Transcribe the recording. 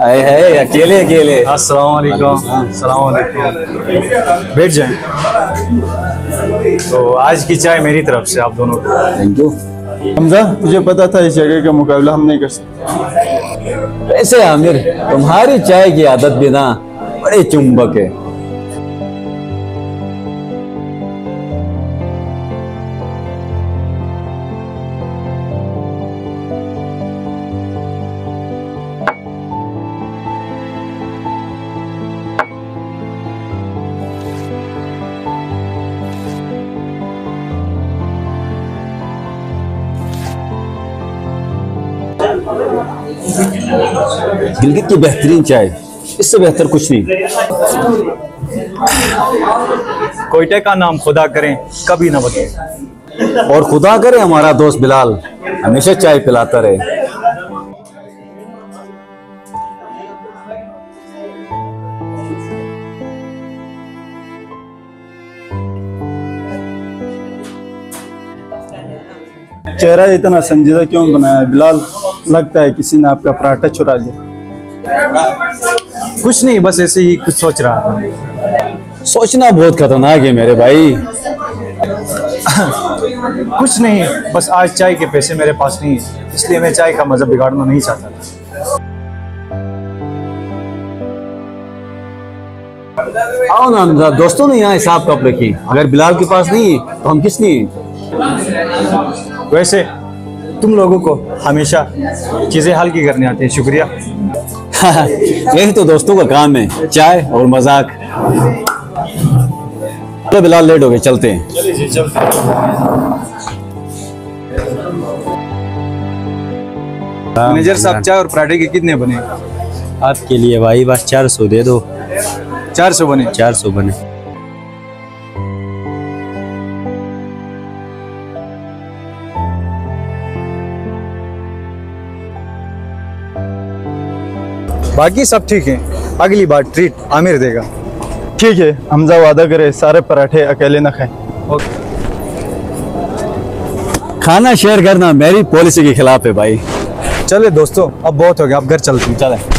आए है अकेले अकेले। अस्सलाम वालेकुम। अस्सलाम वालेकुम। बैठ जाएं। तो आज की चाय मेरी तरफ से आप दोनों को। Thank you. हमजा, तुझे पता था इस जगह का मुकाबला हम नहीं कर सकते। वैसे आमिर, तुम्हारी चाय की आदत भी ना बड़े चुंबक है। गिलगित की बेहतरीन चाय, इससे बेहतर कुछ नहीं। कोयटे का नाम खुदा करें कभी ना बदले। और खुदा करे हमारा दोस्त बिलाल हमेशा चाय पिलाता रहे। चेहरा इतना संजीदा क्यों बनाया है बिलाल? लगता है किसी ने आपका पराठा चुरा लिया। कुछ नहीं, बस ऐसे ही कुछ सोच रहा था। सोचना बहुत खतरनाक है मेरे भाई। कुछ नहीं, बस आज चाय के पैसे मेरे पास नहीं है, इसलिए मैं चाय का मजा बिगाड़ना नहीं चाहता था। आओ ना हमजा, दोस्तों ने यहाँ हिसाब कब रखी। अगर बिलाल के पास नहीं तो हम किस नहीं। वैसे तुम लोगों को हमेशा चीजें हल्की करनी आती है। शुक्रिया। यही तो दोस्तों का काम है, चाय और मजाक। तो बिलाल लेट हो गए, चलते हैं। चलिए जी, चलते हैं। मैनेजर साहब, चाय और पराठे के कितने बने? आपके लिए भाई बस 400 दे दो। 400 बने। 400 बने। बाकी सब ठीक है, अगली बार ट्रीट आमिर देगा। ठीक है, हमजा वादा करे सारे पराठे अकेले न खाएं। ओके। खाना शेयर करना मेरी पॉलिसी के खिलाफ है भाई। चले दोस्तों, अब बहुत हो गया, अब घर चलते हैं। चले।